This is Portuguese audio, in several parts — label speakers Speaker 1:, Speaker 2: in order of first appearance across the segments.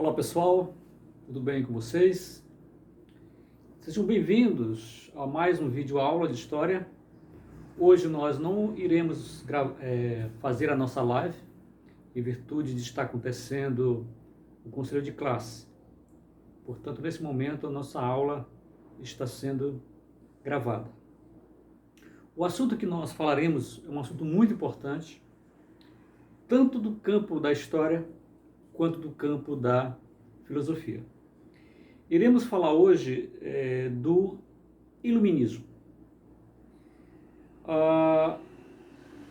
Speaker 1: Olá pessoal, tudo bem com vocês? Sejam bem-vindos a mais um vídeo aula de história. Hoje nós não iremos fazer a nossa live, em virtude de estar acontecendo o conselho de classe. Portanto, nesse momento a nossa aula está sendo gravada. O assunto que nós falaremos é um assunto muito importante, tanto do campo da história quanto do campo da filosofia. Iremos falar hoje do iluminismo.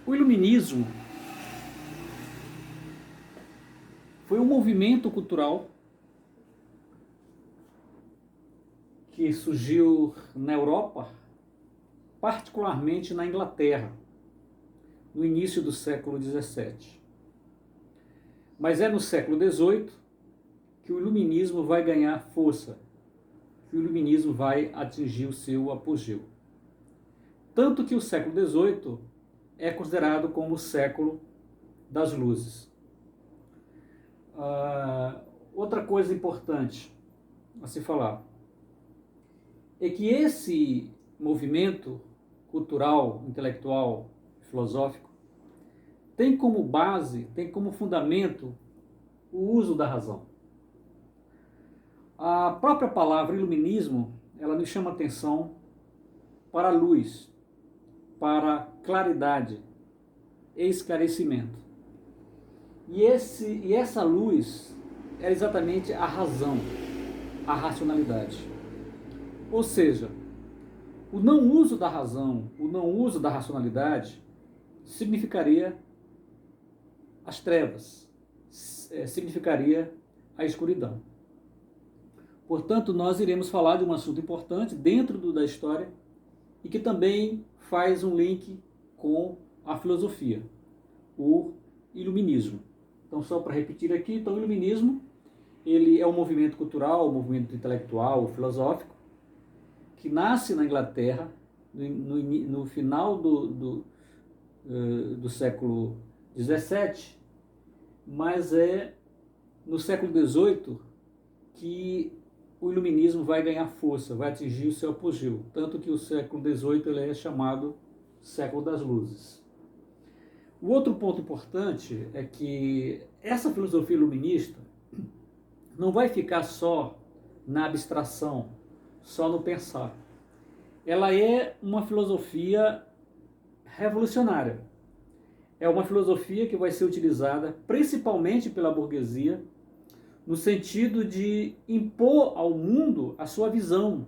Speaker 1: O iluminismo foi um movimento cultural que surgiu na Europa, particularmente na Inglaterra, no início do século XVII. Mas é no século XVIII que o iluminismo vai ganhar força, que o iluminismo vai atingir o seu apogeu. Tanto que o século XVIII é considerado como o século das luzes. Outra coisa importante a se falar é que esse movimento cultural, intelectual, filosófico tem como base, tem como fundamento o uso da razão. A própria palavra iluminismo, ela nos chama atenção para a luz, para claridade e esclarecimento. E essa luz é exatamente a razão, a racionalidade. Ou seja, o não uso da razão, o não uso da racionalidade significaria as trevas, significaria a escuridão. Portanto, nós iremos falar de um assunto importante dentro da história e que também faz um link com a filosofia, o iluminismo. Então, só para repetir aqui, então, o iluminismo ele é um movimento cultural, um movimento intelectual, filosófico, que nasce na Inglaterra no final do século XVII, mas é no século XVIII que o iluminismo vai ganhar força, vai atingir o seu apogeu, tanto que o século XVIII ele é chamado século das luzes. O outro ponto importante é que essa filosofia iluminista não vai ficar só na abstração, só no pensar. Ela é uma filosofia revolucionária. É uma filosofia que vai ser utilizada principalmente pela burguesia, no sentido de impor ao mundo a sua visão,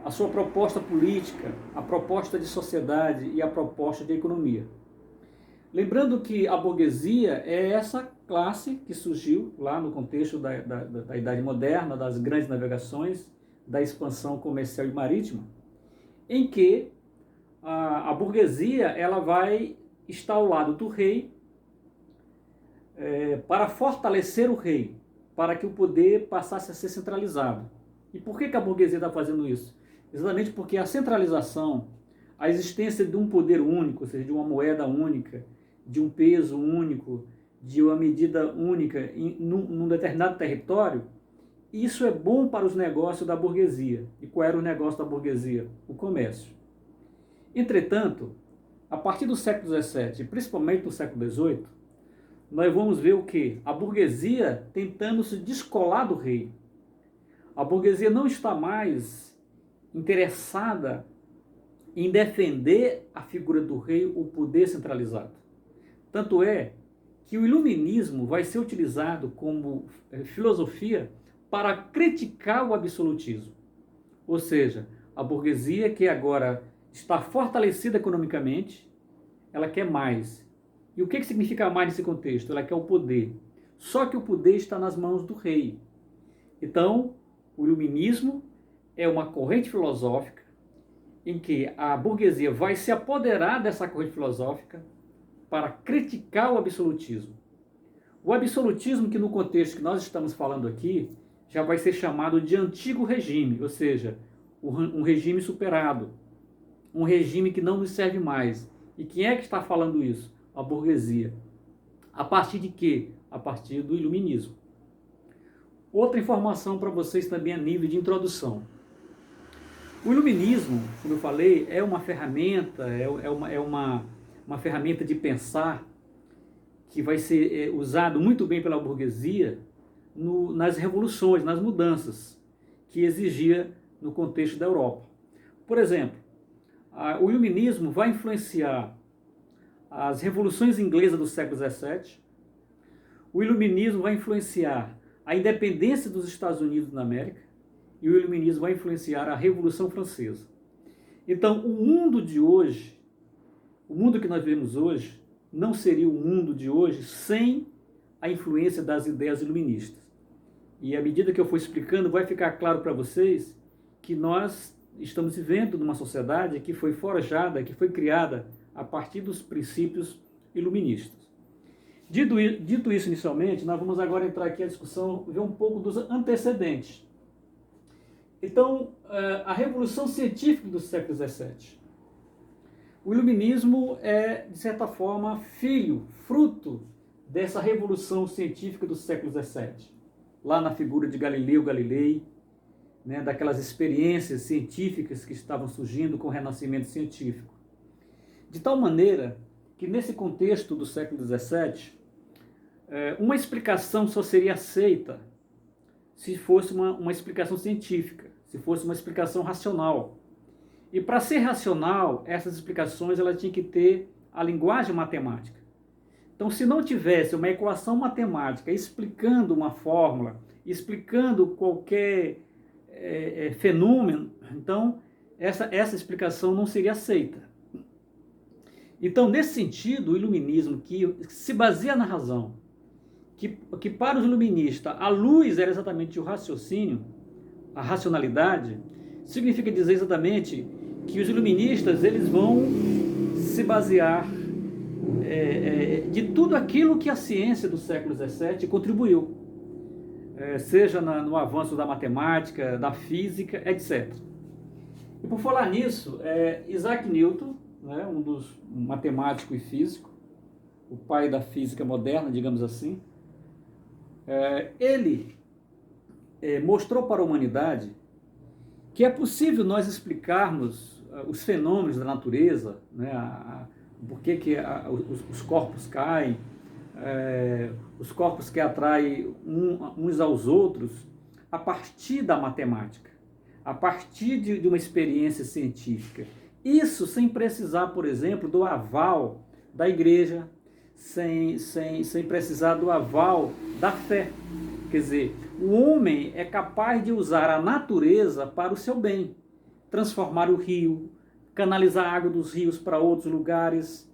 Speaker 1: a sua proposta política, a proposta de sociedade e a proposta de economia. Lembrando que a burguesia é essa classe que surgiu lá no contexto da Idade Moderna, das grandes navegações, da expansão comercial e marítima, em que a burguesia ela vai estar ao lado do rei para fortalecer o rei, para que o poder passasse a ser centralizado. E por que a burguesia está fazendo isso? Exatamente porque a centralização, a existência de um poder único, ou seja, de uma moeda única, de um peso único, de uma medida única num determinado território, isso é bom para os negócios da burguesia. E qual era o negócio da burguesia? O comércio. Entretanto, a partir do século XVII, principalmente no século XVIII, nós vamos ver o quê? A burguesia tentando se descolar do rei. A burguesia não está mais interessada em defender a figura do rei, o poder centralizado. Tanto é que o iluminismo vai ser utilizado como filosofia para criticar o absolutismo. Ou seja, a burguesia que agora está fortalecida economicamente, ela quer mais. E o que significa mais nesse contexto? Ela quer o poder. Só que o poder está nas mãos do rei. Então, o iluminismo é uma corrente filosófica em que a burguesia vai se apoderar dessa corrente filosófica para criticar o absolutismo. O absolutismo que no contexto que nós estamos falando aqui já vai ser chamado de antigo regime, ou seja, um regime superado, um regime que não nos serve mais. E quem é que está falando isso? A burguesia. A partir de quê? A partir do iluminismo. Outra informação para vocês também a nível de introdução. O iluminismo, como eu falei, é uma ferramenta, uma ferramenta de pensar que vai ser usado muito bem pela burguesia nas revoluções, nas mudanças que exigia no contexto da Europa. Por exemplo, o iluminismo vai influenciar as revoluções inglesas do século XVII, o iluminismo vai influenciar a independência dos Estados Unidos da América, e o iluminismo vai influenciar a Revolução Francesa. Então, o mundo de hoje, o mundo que nós vivemos hoje, não seria o mundo de hoje sem a influência das ideias iluministas. E à medida que eu for explicando, vai ficar claro para vocês que nós estamos vivendo numa sociedade que foi forjada, que foi criada a partir dos princípios iluministas. Dito isso inicialmente, nós vamos agora entrar aqui na discussão, ver um pouco dos antecedentes. Então, a Revolução Científica do século XVII. O iluminismo é, de certa forma, fruto dessa Revolução Científica do século XVII. Lá na figura de Galileu Galilei, né, daquelas experiências científicas que estavam surgindo com o Renascimento científico. De tal maneira que, nesse contexto do século XVII, uma explicação só seria aceita se fosse uma explicação científica, se fosse uma explicação racional. E para ser racional, essas explicações elas tinham que ter a linguagem matemática. Então, se não tivesse uma equação matemática explicando uma fórmula, explicando qualquer fenômeno, então essa explicação não seria aceita. Então, nesse sentido, o iluminismo, que se baseia na razão, que para os iluministas a luz era exatamente o raciocínio, a racionalidade, significa dizer exatamente que os iluministas eles vão se basear de tudo aquilo que a ciência do século XVII contribuiu, seja no avanço da matemática, da física, etc. E por falar nisso, Isaac Newton, né, um dos matemático e físico, o pai da física moderna, digamos assim, ele mostrou para a humanidade que é possível nós explicarmos os fenômenos da natureza, né, por que os corpos caem, os corpos que atraem uns aos outros, a partir da matemática, a partir de uma experiência científica. Isso sem precisar, por exemplo, do aval da igreja, sem precisar do aval da fé. Quer dizer, o homem é capaz de usar a natureza para o seu bem, transformar o rio, canalizar a água dos rios para outros lugares.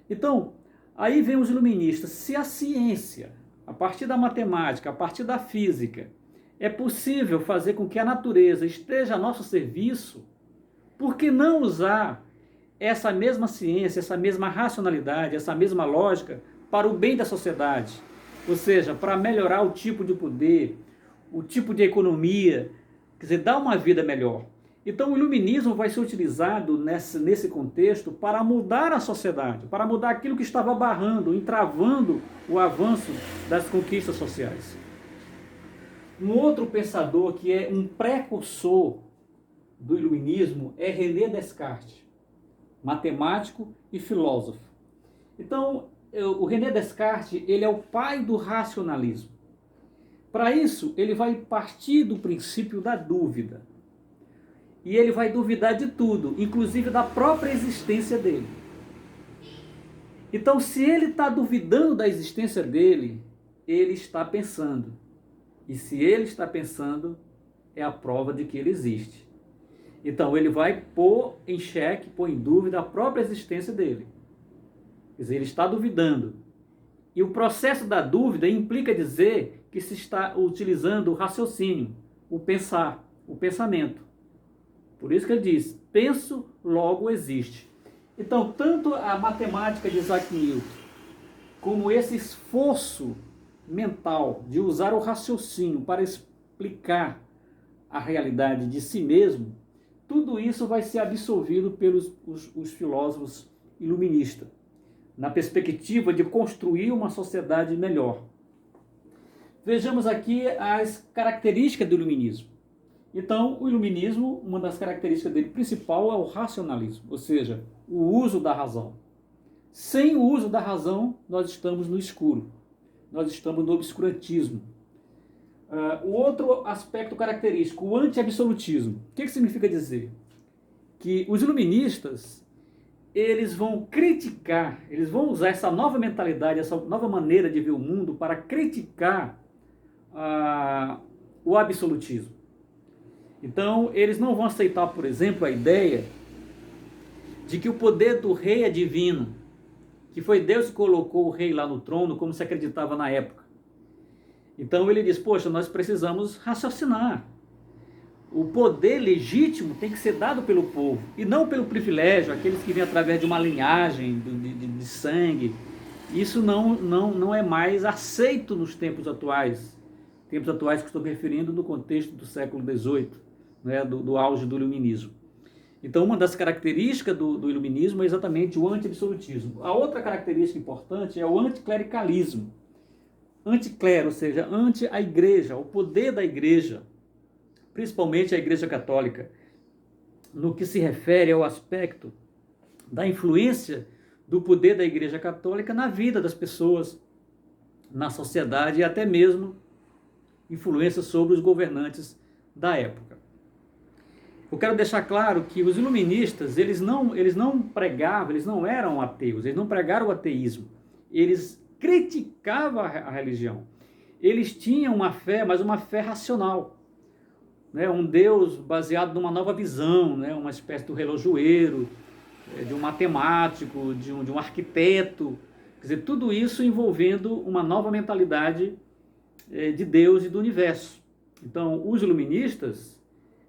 Speaker 1: Então, aí vem os iluministas. Se a ciência, a partir da matemática, a partir da física, é possível fazer com que a natureza esteja a nosso serviço, por que não usar essa mesma ciência, essa mesma racionalidade, essa mesma lógica para o bem da sociedade? Ou seja, para melhorar o tipo de poder, o tipo de economia, quer dizer, dar uma vida melhor. Então o iluminismo vai ser utilizado nesse contexto para mudar a sociedade, para mudar aquilo que estava barrando, entravando o avanço das conquistas sociais. Um outro pensador que é um precursor do iluminismo é René Descartes, matemático e filósofo. Então, o René Descartes, ele é o pai do racionalismo. Para isso, ele vai partir do princípio da dúvida. E ele vai duvidar de tudo, inclusive da própria existência dele. Então, se ele está duvidando da existência dele, ele está pensando. E se ele está pensando, é a prova de que ele existe. Então, ele vai pôr em xeque, pôr em dúvida a própria existência dele. Quer dizer, ele está duvidando. E o processo da dúvida implica dizer que se está utilizando o raciocínio, o pensar, o pensamento. Por isso que ele diz, penso, logo existe. Então, tanto a matemática de Isaac Newton, como esse esforço mental de usar o raciocínio para explicar a realidade de si mesmo, tudo isso vai ser absorvido pelos os filósofos iluministas, na perspectiva de construir uma sociedade melhor. Vejamos aqui as características do iluminismo. Então, o iluminismo, uma das características dele principal é o racionalismo, ou seja, o uso da razão. Sem o uso da razão, nós estamos no escuro, nós estamos no obscurantismo. O outro aspecto característico, o anti-absolutismo. O que significa dizer? Que os iluministas, eles vão criticar, eles vão usar essa nova mentalidade, essa nova maneira de ver o mundo para criticar o absolutismo. Então, eles não vão aceitar, por exemplo, a ideia de que o poder do rei é divino, que foi Deus que colocou o rei lá no trono, como se acreditava na época. Então ele diz, poxa, nós precisamos raciocinar. O poder legítimo tem que ser dado pelo povo, e não pelo privilégio, aqueles que vêm através de uma linhagem de sangue. Isso não é mais aceito nos tempos atuais que estou me referindo no contexto do século XVIII, né, do auge do iluminismo. Então, uma das características do iluminismo é exatamente o anti-absolutismo. A outra característica importante é o anticlericalismo. Anticlero, ou seja, anti a igreja, o poder da igreja, principalmente a igreja católica, no que se refere ao aspecto da influência do poder da igreja católica na vida das pessoas, na sociedade e até mesmo influência sobre os governantes da época. Eu quero deixar claro que os iluministas, eles não pregavam, eles não eram ateus, eles não pregaram o ateísmo, eles criticavam a religião. Eles tinham uma fé, mas uma fé racional, né? Um Deus baseado numa nova visão, né? Uma espécie do relojoeiro, de um matemático, de um arquiteto, quer dizer, tudo isso envolvendo uma nova mentalidade de Deus e do universo. Então, os iluministas,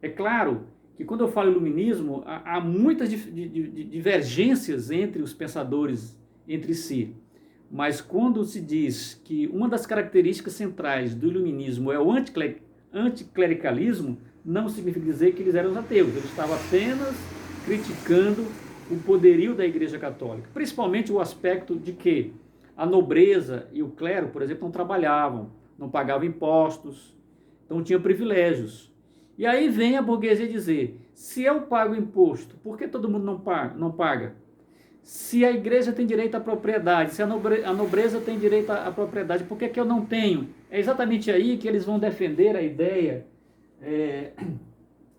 Speaker 1: é claro que quando eu falo iluminismo, há muitas divergências entre os pensadores entre si, mas quando se diz que uma das características centrais do iluminismo é o anticlericalismo, não significa dizer que eles eram ateus, eles estavam apenas criticando o poderio da Igreja Católica, principalmente o aspecto de que a nobreza e o clero, por exemplo, não trabalhavam, não pagavam impostos, então tinham privilégios. E aí vem a burguesia dizer, se eu pago imposto, por que todo mundo não paga? Se a igreja tem direito à propriedade, se a nobreza tem direito à propriedade, por que eu não tenho? É exatamente aí que eles vão defender a ideia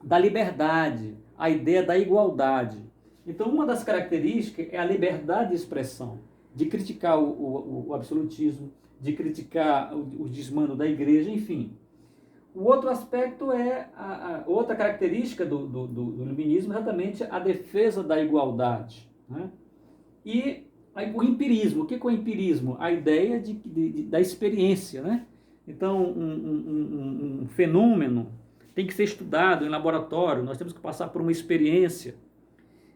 Speaker 1: da liberdade, a ideia da igualdade. Então, uma das características é a liberdade de expressão, de criticar o absolutismo, de criticar o desmando da igreja, enfim. O outro aspecto outra característica do iluminismo é exatamente a defesa da igualdade, né? E o empirismo. O que é o empirismo? A ideia da experiência, né? Então, um fenômeno tem que ser estudado em laboratório, nós temos que passar por uma experiência,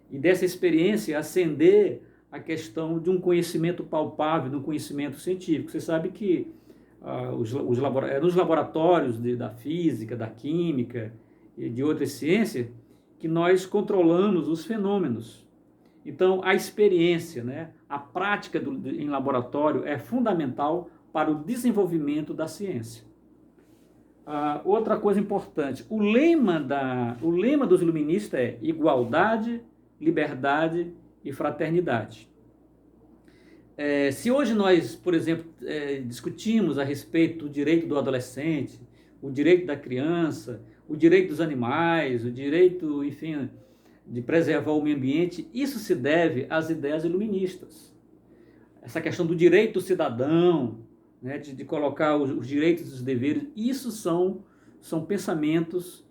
Speaker 1: e dessa experiência ascender a questão de um conhecimento palpável, de um conhecimento científico. Você sabe que nos laboratórios da física, da química e de outras ciências, que nós controlamos os fenômenos. Então, a experiência, né, a prática em laboratório é fundamental para o desenvolvimento da ciência. Outra coisa importante, o lema dos iluministas é igualdade, liberdade e fraternidade. Se hoje nós, por exemplo, discutimos a respeito do direito do adolescente, o direito da criança, o direito dos animais, o direito, enfim, de preservar o meio ambiente, isso se deve às ideias iluministas. Essa questão do direito do cidadão, né, de colocar os direitos e os deveres, isso são pensamentos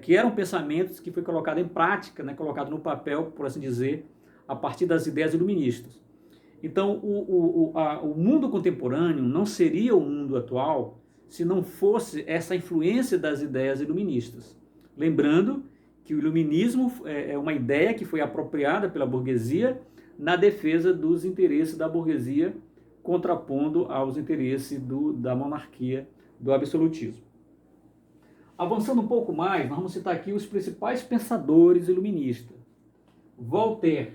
Speaker 1: que eram pensamentos que foi colocado em prática, né, colocado no papel, por assim dizer, a partir das ideias iluministas. Então, o mundo contemporâneo não seria o mundo atual se não fosse essa influência das ideias iluministas. Lembrando que o iluminismo é uma ideia que foi apropriada pela burguesia na defesa dos interesses da burguesia, contrapondo aos interesses da monarquia, do absolutismo. Avançando um pouco mais, nós vamos citar aqui os principais pensadores iluministas. Voltaire,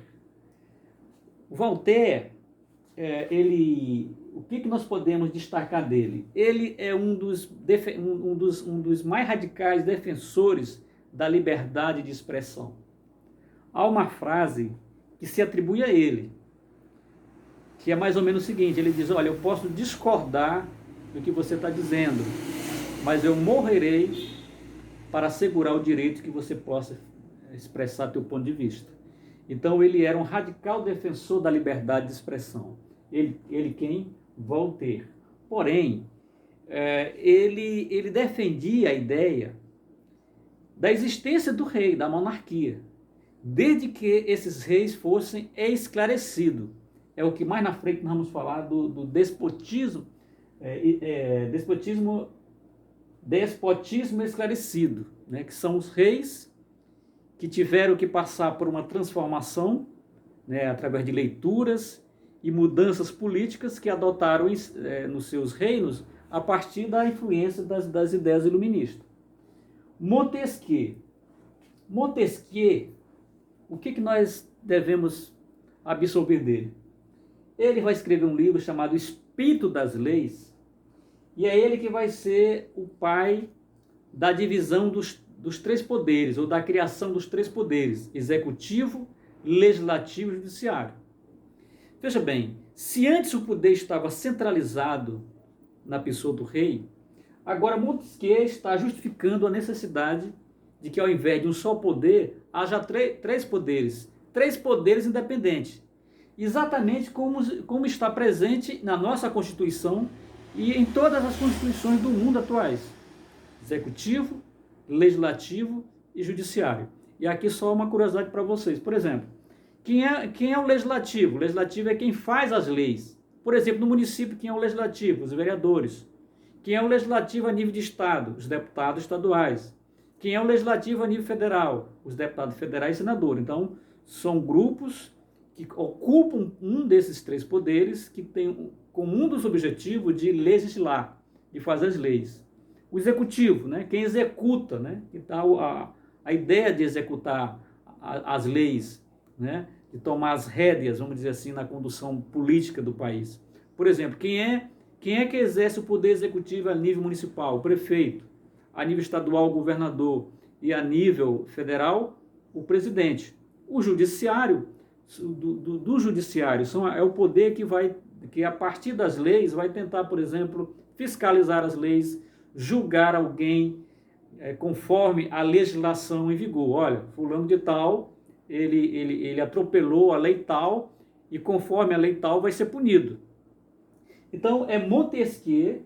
Speaker 1: o que nós podemos destacar dele? Ele é um dos mais radicais defensores da liberdade de expressão. Há uma frase que se atribui a ele, que é mais ou menos o seguinte: ele diz, olha, eu posso discordar do que você está dizendo, mas eu morrerei para assegurar o direito que você possa expressar teu ponto de vista. Então ele era um radical defensor da liberdade de expressão. Ele quem? Voltaire. Porém, ele defendia a ideia da existência do rei, da monarquia, desde que esses reis fossem esclarecidos. É o que mais na frente nós vamos falar do despotismo, despotismo esclarecido, né? Que são os reis que tiveram que passar por uma transformação, né, através de leituras e mudanças políticas que adotaram nos seus reinos a partir da influência das ideias iluministas. Montesquieu, o que nós devemos absorver dele? Ele vai escrever um livro chamado Espírito das Leis, e é ele que vai ser o pai da divisão dos três poderes, ou da criação dos três poderes: executivo, legislativo e judiciário. Veja bem, se antes o poder estava centralizado na pessoa do rei, agora Montesquieu está justificando a necessidade de que, ao invés de um só poder, haja três poderes independentes, exatamente como está presente na nossa Constituição e em todas as constituições do mundo atuais: executivo, legislativo e judiciário. E aqui só uma curiosidade para vocês. Por exemplo, quem é o legislativo? O legislativo é quem faz as leis. Por exemplo, no município, quem é o legislativo? Os vereadores. Quem é o legislativo a nível de estado? Os deputados estaduais. Quem é o legislativo a nível federal? Os deputados federais e senadores. Então, são grupos que ocupam um desses três poderes, que tem como um dos objetivos de legislar, de fazer as leis. O executivo, né? Quem executa, né? Que tá a ideia de executar as leis, né? De tomar as rédeas, vamos dizer assim, na condução política do país. Por exemplo, quem é que exerce o poder executivo a nível municipal? O prefeito. A nível estadual, o governador. E a nível federal, o presidente. O judiciário, do judiciário, é o poder que a partir das leis vai tentar, por exemplo, fiscalizar as leis, julgar alguém conforme a legislação em vigor. Olha, fulano de tal, ele atropelou a lei tal, e conforme a lei tal vai ser punido. Então é Montesquieu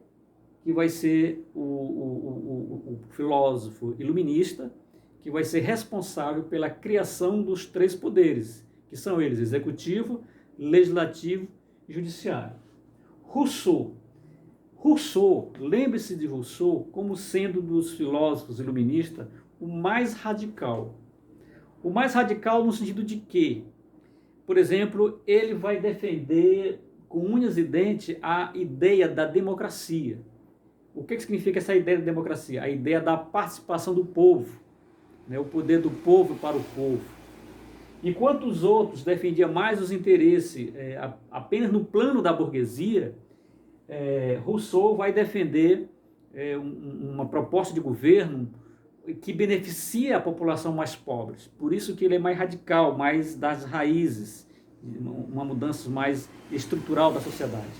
Speaker 1: que vai ser o filósofo iluminista, que vai ser responsável pela criação dos três poderes, que são eles: executivo, legislativo e judiciário. Rousseau, lembre-se de Rousseau como sendo dos filósofos iluministas o mais radical. O mais radical no sentido de que, por exemplo, ele vai defender com unhas e dentes a ideia da democracia. O que significa essa ideia da democracia? A ideia da participação do povo, né? O poder do povo para o povo. Enquanto os outros defendiam mais os interesses apenas no plano da burguesia, Rousseau vai defender uma proposta de governo que beneficia a população mais pobre. Por isso que ele é mais radical, mais das raízes, uma mudança mais estrutural da sociedade.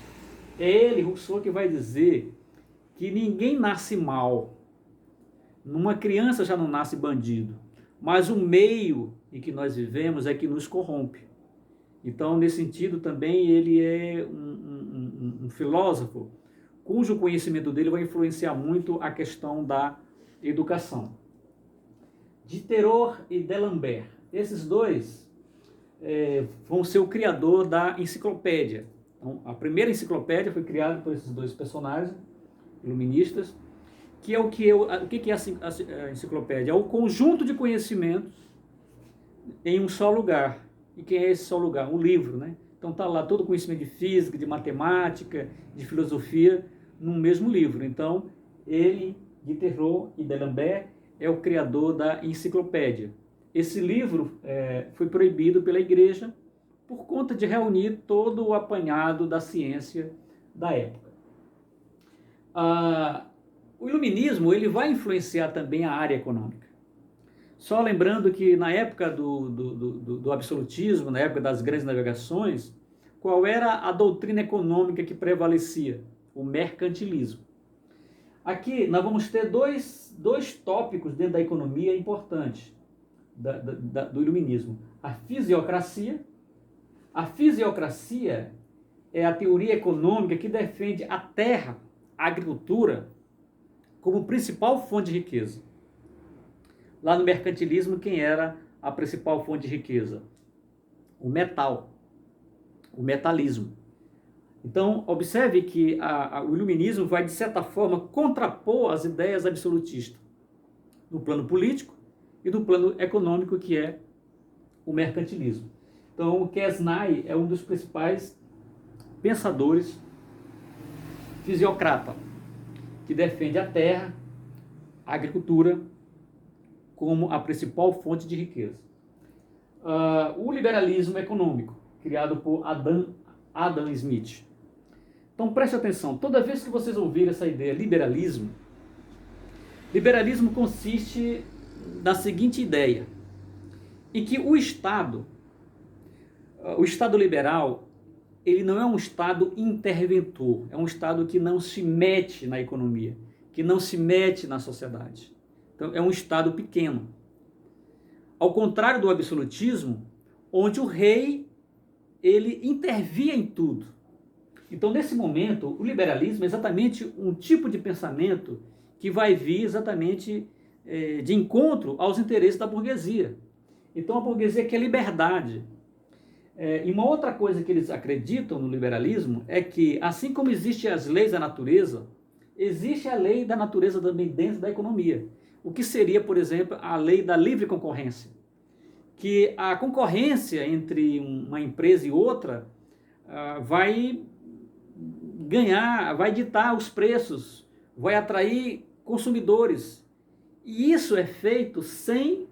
Speaker 1: É ele, Rousseau, que vai dizer que ninguém nasce mal. Uma criança já não nasce bandido, mas o meio em que nós vivemos é que nos corrompe. Então, nesse sentido, também ele é um filósofo cujo conhecimento dele vai influenciar muito a questão da educação. Diderot e D'Alembert, esses dois vão ser o criador da enciclopédia. Então, a primeira enciclopédia foi criada por esses dois personagens iluministas, que é o que é a enciclopédia? É o conjunto de conhecimentos em um só lugar. E quem é esse só lugar? Um livro, né? Então está lá todo o conhecimento de física, de matemática, de filosofia, num mesmo livro. Então, ele, Diderot e D'Alembert, é o criador da enciclopédia. Esse livro foi proibido pela igreja por conta de reunir todo o apanhado da ciência da época. O iluminismo ele vai influenciar também a área econômica. Só lembrando que na época do absolutismo, na época das grandes navegações, qual era a doutrina econômica que prevalecia? O mercantilismo. Aqui nós vamos ter dois tópicos dentro da economia importantes do iluminismo. A fisiocracia. A fisiocracia é a teoria econômica que defende a terra, a agricultura, como principal fonte de riqueza. Lá no mercantilismo, quem era a principal fonte de riqueza? O metal, o metalismo. Então, observe que o iluminismo vai, de certa forma, contrapor as ideias absolutistas no plano político e no plano econômico, que é o mercantilismo. Então, o Quesnay é um dos principais pensadores fisiocrata, que defende a terra, a agricultura, como a principal fonte de riqueza. O liberalismo econômico, criado por Adam Smith. Então preste atenção, toda vez que vocês ouvirem essa ideia liberalismo consiste na seguinte ideia, em que o Estado liberal, ele não é um Estado interventor, é um Estado que não se mete na economia, que não se mete na sociedade. Então, é um Estado pequeno. Ao contrário do absolutismo, onde o rei, ele intervia em tudo. Então, nesse momento, o liberalismo é exatamente um tipo de pensamento que vai vir exatamente de encontro aos interesses da burguesia. Então, a burguesia quer liberdade. E uma outra coisa que eles acreditam no liberalismo é que, assim como existem as leis da natureza, existe a lei da natureza também dentro da economia. O que seria, por exemplo, a lei da livre concorrência. Que a concorrência entre uma empresa e outra vai ganhar, vai ditar os preços, vai atrair consumidores. E isso é feito sem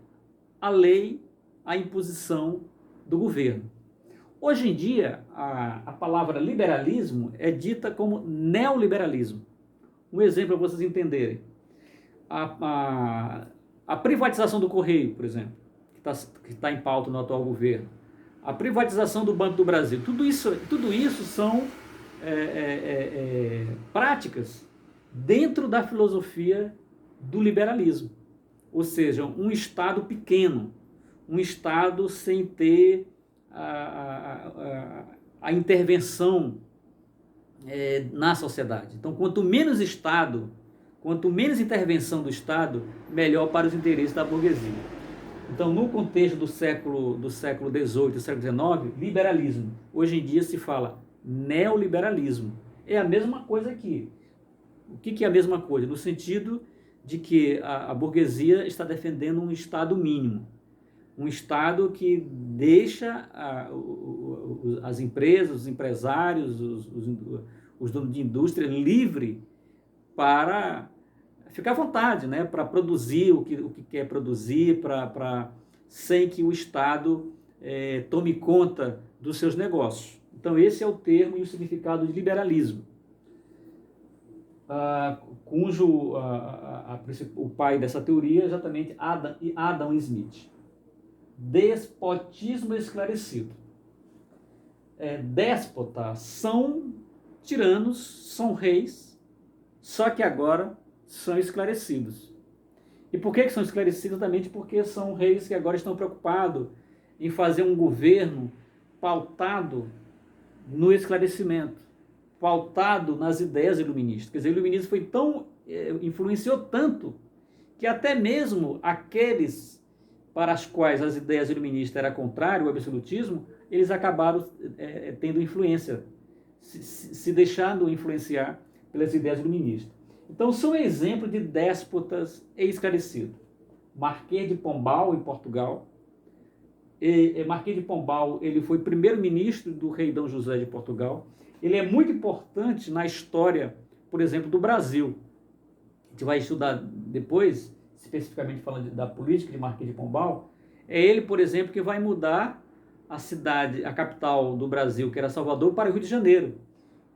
Speaker 1: a lei, a imposição do governo. Hoje em dia, a palavra liberalismo é dita como neoliberalismo. Um exemplo para vocês entenderem. A privatização do Correio, por exemplo, que está em pauta no atual governo. A privatização do Banco do Brasil. Tudo isso são práticas dentro da filosofia do liberalismo. Ou seja, um Estado pequeno, um Estado sem ter a intervenção na sociedade. Então, quanto menos Estado, quanto menos intervenção do Estado, melhor para os interesses da burguesia. Então, no contexto do século XVIII e século XIX, liberalismo. Hoje em dia se fala neoliberalismo. É a mesma coisa aqui. O que é a mesma coisa? No sentido de que a burguesia está defendendo um Estado mínimo. Um Estado que deixa as empresas, os empresários, os donos de indústria livre para ficar à vontade, né? Para produzir o que quer produzir, sem que o Estado tome conta dos seus negócios. Então esse é o termo e o significado de liberalismo, cujo o pai dessa teoria é exatamente Adam Smith. Despotismo esclarecido. Déspotas são tiranos, são reis, só que agora são esclarecidos. E por que são esclarecidos? Exatamente porque são reis que agora estão preocupados em fazer um governo pautado no esclarecimento, pautado nas ideias iluministas. Quer dizer, o iluminismo influenciou tanto que até mesmo aqueles para as quais as ideias iluministas eram contrárias ao absolutismo, eles acabaram tendo influência, se deixando influenciar pelas ideias iluministas. Então, são exemplos de déspotas esclarecidos. Marquês de Pombal, em Portugal. Marquês de Pombal, ele foi primeiro-ministro do rei Dom José de Portugal. Ele é muito importante na história, por exemplo, do Brasil. A gente vai estudar depois, especificamente falando da política de Marquês de Pombal. É ele, por exemplo, que vai mudar a cidade, a capital do Brasil, que era Salvador, para o Rio de Janeiro.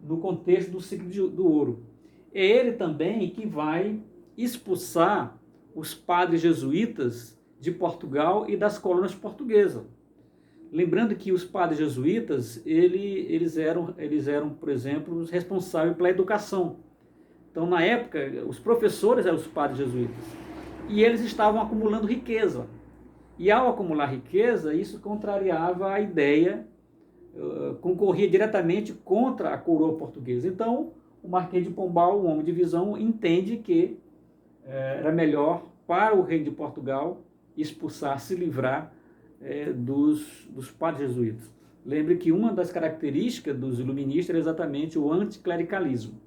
Speaker 1: no contexto do ciclo do ouro. É ele também que vai expulsar os padres jesuítas de Portugal e das colônias portuguesas. Lembrando que os padres jesuítas, eles eram, por exemplo, os responsáveis pela educação. Então, na época, os professores eram os padres jesuítas. E eles estavam acumulando riqueza. E ao acumular riqueza, isso contrariava a ideia, concorria diretamente contra a coroa portuguesa. Então, o Marquês de Pombal, um homem de visão, entende que era melhor para o rei de Portugal expulsar, se livrar dos padres jesuítas. Lembre que uma das características dos iluministas era exatamente o anticlericalismo.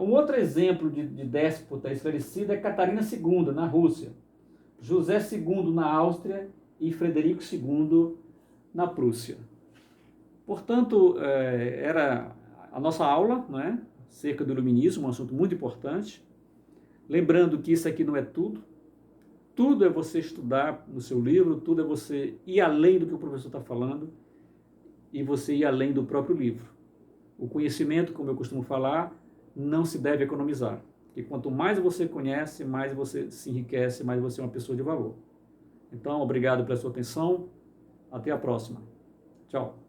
Speaker 1: Um outro exemplo de déspota esclarecido é Catarina II, na Rússia, José II na Áustria e Frederico II na Prússia. Portanto, era a nossa aula, não é? Acerca do iluminismo, um assunto muito importante. Lembrando que isso aqui não é tudo. Tudo é você estudar no seu livro, tudo é você ir além do que o professor está falando e você ir além do próprio livro. O conhecimento, como eu costumo falar, não se deve economizar. E quanto mais você conhece, mais você se enriquece, mais você é uma pessoa de valor. Então, obrigado pela sua atenção. Até a próxima. Tchau.